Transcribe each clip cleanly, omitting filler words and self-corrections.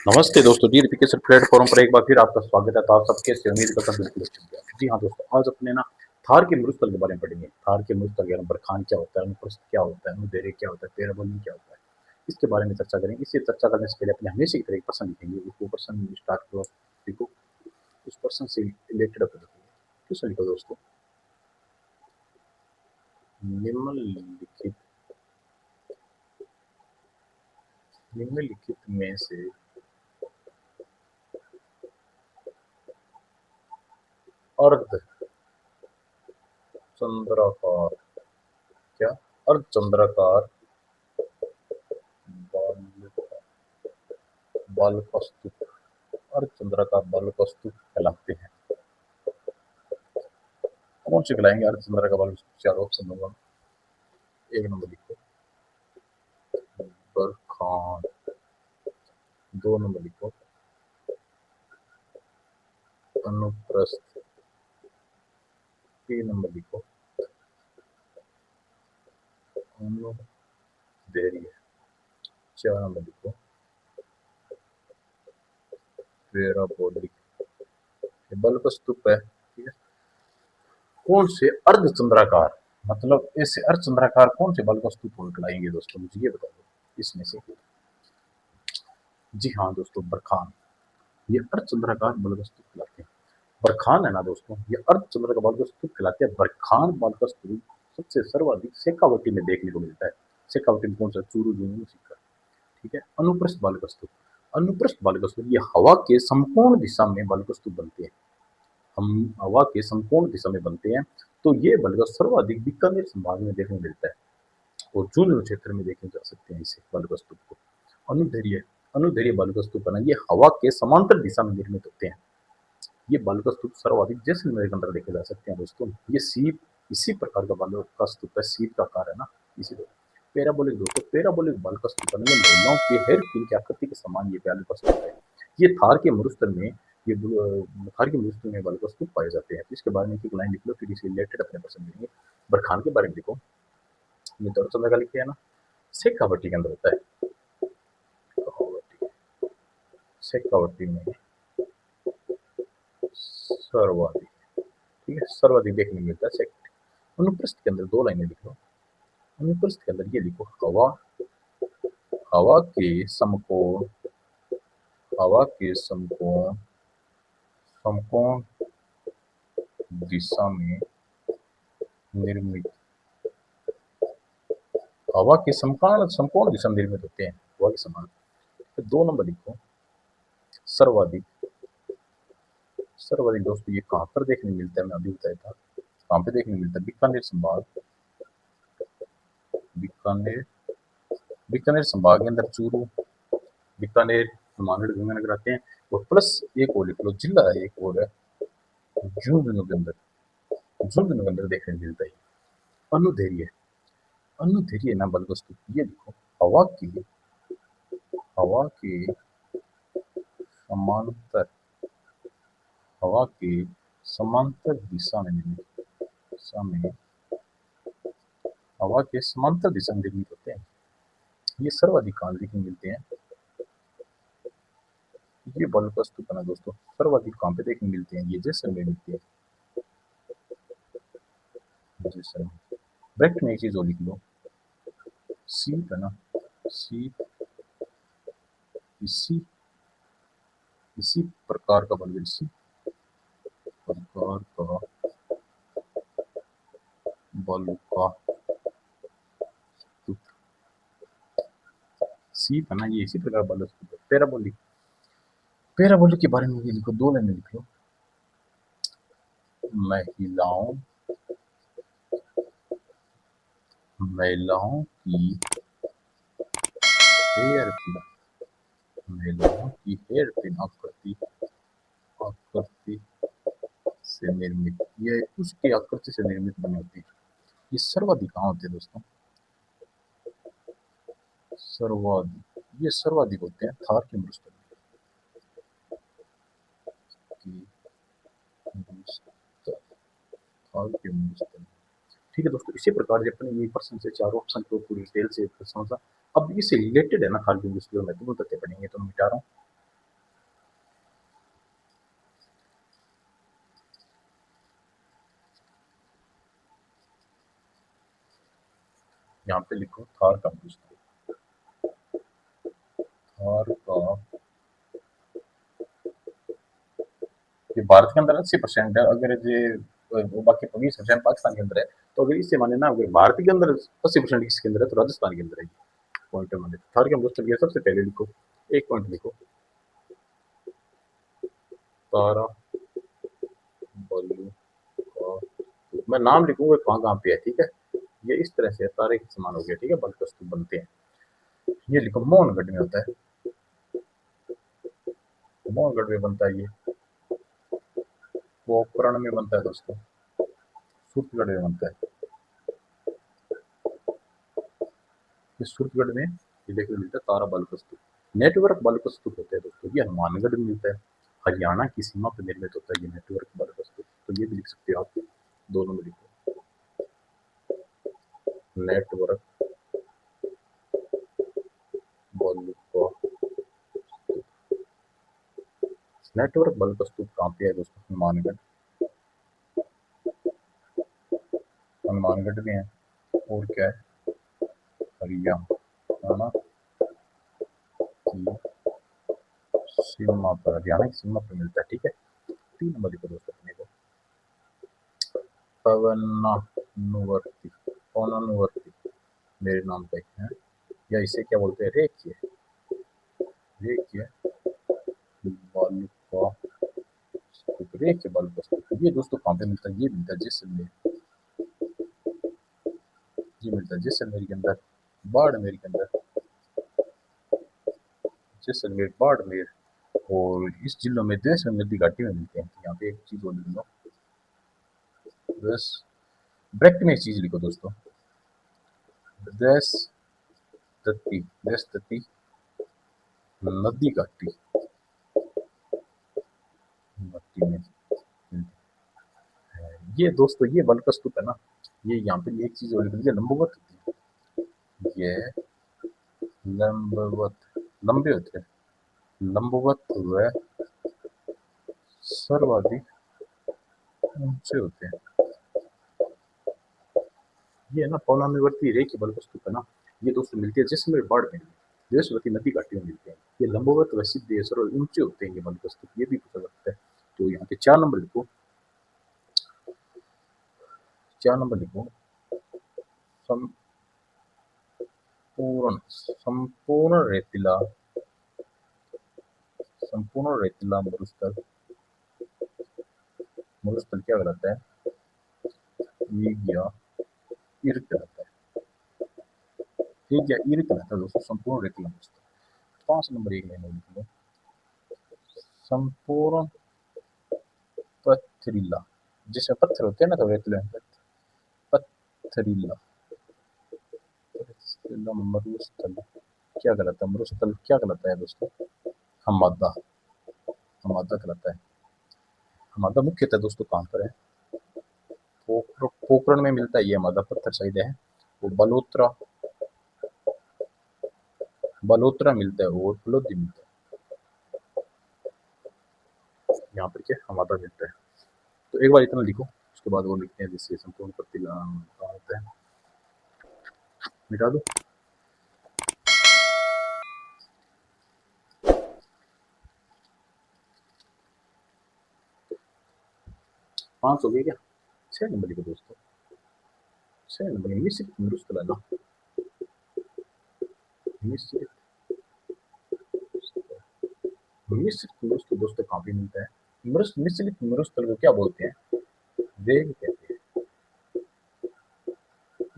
नमस्ते दोस्तों, जी education platform पर एक बार फिर आपका स्वागत है। तो आप सब कैसे उम्मीद करता हूँ बिल्कुल अच्छे होंगे। जी हाँ दोस्तों, आज अपने ना थार के मरुस्थल के बारे में पढ़ेंगे। थार के मरुस्थल के बरखान क्या होता है, अनुप्रस्थ क्या होता है, अनुदैर्घ्य क्या होता है, पेराबोलिक क्या होता है, इसके बारे में चर्चा करेंगे। इससे चर्चा करने से पहले अपने हमेशा की तरह एक प्रश्न लिखेंगे। वो प्रश्न स्टार्ट करो, लिखो, उस प्रश्न से रिलेटेड अपने लिखेंगे। क्वेश्चन लिखो दोस्तों, निम्नलिखित निम्नलिखित में से अर्ध चंद्राकार क्या अर्धचंद्राकार बाल का स्तूप अर्धचंद्राकार बाल का स्तूप कहलाते हैं। कौन से कहलाएंगे अर्धचंद्राकार बाल का स्तूप? चार ऑप्शन दूंगा। एक नंबर लिखो बरखान, दो नंबर लिखो अनुप्रस्थ, तीन नंबर लिखो अनुदैर्घ्य, चार नंबर लिखो पैराबोलिक। बल का स्तूप है, ठीक है। कौन से अर्धचंद्राकार, मतलब ऐसे अर्धचंद्राकार कौन से बल का स्तूप कहलाएंगे दोस्तों, मुझे ये बता दो इसमें से। जी हाँ दोस्तों, बरखान, ये अर्धचंद्राकार बल का स्तूप कहलाते हैं। बरखान है ना दोस्तों, ये अर्धचंद्र का बाल का स्तूप कहलाते हैं। बरखान बाल का स्तूप सबसे सर्वाधिक शेखावटी में देखने को मिलता है। शेखावटी में कौन सा? चूरू जूनू सीकर, ठीक है। अनुप्रस्थ बाल का स्तूप, अनुप्रस्थ बाल का स्तूप ये हवा के समकोण दिशा में बाल का स्तूप बनते हैं। हम हवा के समकोण दिशा में बनते हैं, तो ये बाल का सर्वाधिक बीकानेर संभाग में देखने को मिलता है और जूनू क्षेत्र में देखे जा सकते हैं इसे बाल का स्तूप को। अनुदैर्घ्य, अनुदैर्घ्य बाल का स्तूप है ना, ये हवा के समांतर दिशा में निर्मित होते हैं। ये बालू का स्तूप सर्वाधिक जैसलमेर के अंदर देखे जा सकते हैं दोस्तों। ये सीप, इसी प्रकार का बालू का स्तूप है, सीप का आकार है ना, इसी तरह। पैराबोलिक दोस्तों, पैराबोलिक बाल का स्तूप है ना, ये महिलाओं के हेयर पिन की आकृति के समान ये बालू का स्तूप है। ये थार के मरुस्थल में, ये थार के मरुस्थल में बालू का स्तूप पाए जाते हैं। तो इसके बारे में एक लाइन लिख लो, फिर इससे रिलेटेड अपने प्रश्न लेंगे। बरखान के बारे में लिखो, ये तो चंद्र का लिखे है ना, शेखावटी के अंदर होता है। शेखावटी में सर्वाधिक, ठीक है, सर्वाधिक देखने को मिलता है शेखावटी। अनुप्रस्थ के अंदर दो लाइनें लिख लो। अनुप्रस्थ के अंदर ये लिखो, हवा, हवा के समकोण, हवा के समकोण, समकोण दिशा में निर्मित, हवा के समकोण समकोण दिशा में निर्मित होते हैं, हवा के समान। तो दो नंबर लिखो सर्वाधिक, सर्वाधिक दोस्तों ये कहाँ पर देखने मिलता है, मैं अभी बताया था कहाँ पे देखने मिलता है। बीकानेर संभाग, बीकानेर, बीकानेर संभाग के अंदर चूरू, बीकानेर, हनुमानगढ़, गंगानगर आते हैं। और प्लस एक और लिख लो, जिला है एक और है झुंझुनू के अंदर, झुंझुनू के अंदर देखने मिलता है। अनुदैर्घ्य, अनुदैर्घ्य ना बल वस्तु, ये देखो हवा की, हवा के समांतर, हवा के समांतर दिशा में निर्मित, दिशा में, हवा के समांतर दिशा में निर्मित होते हैं। ये सर्वाधिक कहाँ देखने मिलते हैं? ये बल वस्तु बना दोस्तों, सर्वाधिक कहाँ पे देखने मिलते हैं? ये जैसलमेर मिलती है, जैसलमेर। ब्रैकेट में एक चीज और लिख लो, सीप है ना, सीप इसी, इसी प्रकार का बल, इसी प्रकार का बल का स्तूप, सीप है ना, ये इसी प्रकार बल स्तूप है। पैराबोलिक, पैराबोलिक के बारे में ये लिखो, दो लाइन लिख लो, महिलाओं, महिलाओं की हेयर पिन, महिलाओं की हेयर पिन आकृति, आकृति से निर्मित, ये उसकी आकृति से निर्मित बनी होती है। ये सर्वाधिक कहाँ होते हैं दोस्तों? सर्वाधिक, ये सर्वाधिक होते हैं थार के मरुस्थल की, थार के मरुस्थल। ठीक है दोस्तों, इसी प्रकार से अपने ये प्रश्न से चार ऑप्शन को पूरी डिटेल से समझा। अब इससे रिलेटेड है ना, खाल के मरुस्थल में तुम तथ्य पढ़ेंगे तो मैं मिटा रहा हूँ। यहाँ पे लिखो थार का दोस्तों, थार का ये भारत के अंदर 80% है, अगर ये वो बाकी 20% पाकिस्तान के अंदर है। तो अगर इससे माने ना, अगर भारत के अंदर 80% किसके अंदर है तो राजस्थान के अंदर है। पॉइंट माने थार के दोस्तों ये सबसे पहले लिखो, एक पॉइंट लिखो, तारा बल्लू का, मैं नाम लिखूंगा कहाँ कहाँ पे है, ठीक है। ये इस तरह से तारे के समान हो गया, ठीक है, बलकस्तु बनते हैं। ये लिखो मोहनगढ़ में होता है, मोहनगढ़ में बनता है ये, पोखरण में बनता है दोस्तों, सूरतगढ़ में बनता है। ये सूरतगढ़ में ये देखने मिलता है तारा बलकस्तु। नेटवर्क बलकस्तु होते हैं दोस्तों, ये हनुमानगढ़ में मिलता है, हरियाणा की सीमा पर निर्मित होता है ये नेटवर्क बलकस्तु। तो ये भी लिख सकते हो आप, दोनों में लिखो नेटवर्क बलकस्तु। नेटवर्क बलकस्तु कहाँ पे है दोस्तों, हनुमानगढ़, हनुमानगढ़ में है। और क्या है, हरियाणा की सीमा पर, हरियाणा की सीमा पर मिलता है, ठीक है। 3 नंबर लिखो दोस्तों अपने को, पवनानुवर्ती, पवनानुवर्ती मेरे नाम पे है, या इसे क्या बोलते हैं, रेखीय, रेखीय बालू का, रेखीय बालू का। ये दोस्तों कहाँ पे मिलता है, ये मिलता है जैसलमेर, ये मिलता है जैसलमेर के अंदर, बाड़मेर के अंदर, जैसलमेर बाड़मेर। और इस जिलों में देश में नदी घाटी में मिलते हैं। यहाँ पे एक चीज और लिख लो, बस ब्रैकेट में एक चीज लिखो दोस्तों, देश तत्ती, देश तत्ती नदी घाटी, घाटी में ये दोस्तों, ये बलुका स्तूप है ना, ये यहाँ पे एक चीज और लिख लीजिए, लंबवत होती है, ये लंबवत, लंबे होते हैं, लंबवत व सर्वाधिक ऊंचे होते हैं। ये है ना पौनानुवर्ती रेखीय बलुका स्तूप है ना, ये दोस्तों मिलती है जैसलमेर बाढ़ में, देशवती नदी घाटी में मिलते हैं। ये लंबवत व सीधे सर्व ऊंचे होते हैं ये बलुका स्तूप, ये भी पता लगता है। तो यहाँ पे 4 नंबर लिखो, 4 नंबर लिखो, संपूर्ण, संपूर्ण रेतीला, संपूर्ण रेतीला मरुस्थल, मरुस्थल क्या कहलाता है, ये या ईर कहलाता है, ठीक है, ईर कहलाता है दोस्तों, संपूर्ण रेतीला मरुस्थल। 5 नंबर एक लाइन लिख लो, संपूर्ण पथरीला, जिसमें पत्थर होते हैं ना तो रेतीला में पथरीला, मरुस्थल क्या कहलाता है, मरुस्थल क्या कहलाता है दोस्तों, हमादा, हमादा कहलाता है। हमादा मुख्यतः दोस्तों कहाँ पर है, पोखरण में मिलता है ये हमादा, पत्थर साइड है। वो बलोत्रा, बलोत्रा मिलता है और फलोदी मिलता है, यहाँ पर क्या हमादा मिलता है। तो एक बार इतना लिखो, उसके बाद वो लिखते हैं जिससे संपूर्ण प्रतिला होता है, मिटा दो। 5 हो गए क्या, 6 नंबर लिखो दोस्तों, 6 नंबर मिश्रित मरुस्थल है ना, मिश्रित, मिश्रित मरुस्थल दोस्तों कहाँ पे मिलता है, मिश्रित मरुस्थल को क्या बोलते हैं, वेग कहते हैं,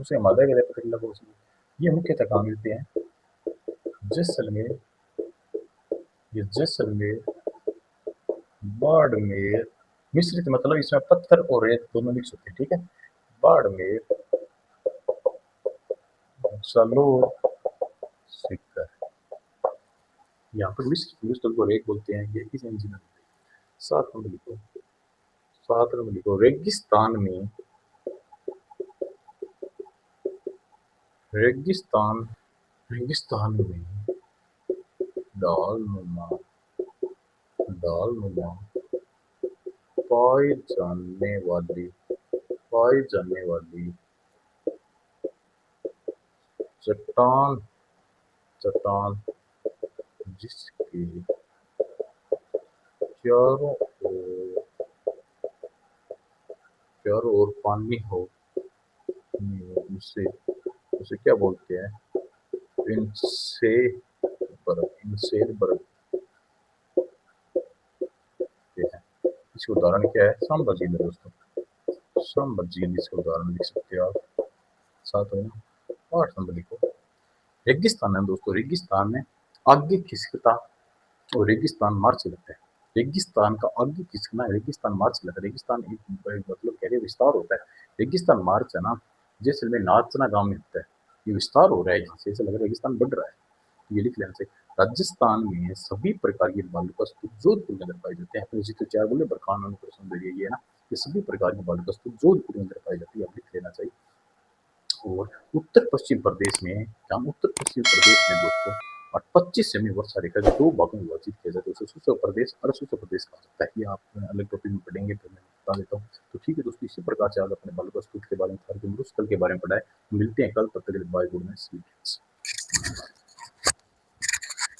उसे हमादा कहते हैं, पथरीला को ये मुख्यतः कहाँ मिलते हैं, जैसलमेर, ये जैसलमेर, बाड़मेर, मिश्रित मतलब इसमें पत्थर और रेत दोनों मिक्स होते हैं, ठीक है। बाड़मेर, जालोर, सीकर, यहाँ पर मिश्रित मरुस्थल को रेत बोलते हैं, ये किस इंजन में। 7 नंबर लिखो, 7 नंबर लिखो, रेगिस्तान में, रेगिस्तान, रेगिस्तान में दाल नुमा, दाल नुमा पाई जाने वाली, पाई जाने वाली चट्टान चट्टान जिसके चारों ओर पानी हो, उसे उसे क्या बोलते हैं? इनसे इनसेल बर्फ के हैं। इसका उदाहरण क्या है? सांभर झील है दोस्तों, सांभर झील इसका उदाहरण लिख सकते हो आप। साथ में 8 नंबर लिखो। रेगिस्तान है दोस्तों, रेगिस्तान में आगे खिसकता और रेगिस्तान मार्च लगता है। रेगिस्तान का आगे खिसकना, रेगिस्तान मार्च लगता है। रेगिस्तान एक मतलब कह रहे विस्तार होता है। रेगिस्तान मार्च है ना, जैसलमेर नाचना गांव में होता है। ये विस्तार हो रहा है, यहाँ से ऐसा लग रहा है रेगिस्तान बढ़ रहा है। ये लिख लेना चाहिए। राजस्थान में सभी प्रकार की बालू वस्तु जोधपुर के अंदर पाई जाते हैं। तो चार बोले बरखान ये है ना, ये सभी प्रकार की बालू वस्तु जोधपुर के अंदर पाई जाती है, आप लिख लेना चाहिए। और उत्तर पश्चिम प्रदेश में, जहाँ उत्तर पश्चिम प्रदेश में दोस्तों और 25 सेमी वर्षा रेखा के 2 भागों में विभाजित किया जाता है, उसे सूचो प्रदेश और सूचो प्रदेश कहा जाता है। ये आप अलग टॉपिक में पढ़ेंगे, फिर मैं बता देता हूँ। तो ठीक है दोस्तों, इसी प्रकार से आज अपने बालू वस्तु के बारे में, मरुस्थल के बारे में पढ़ा है। मिलते हैं कल, तब तक के लिए बाय, गुड नाइट।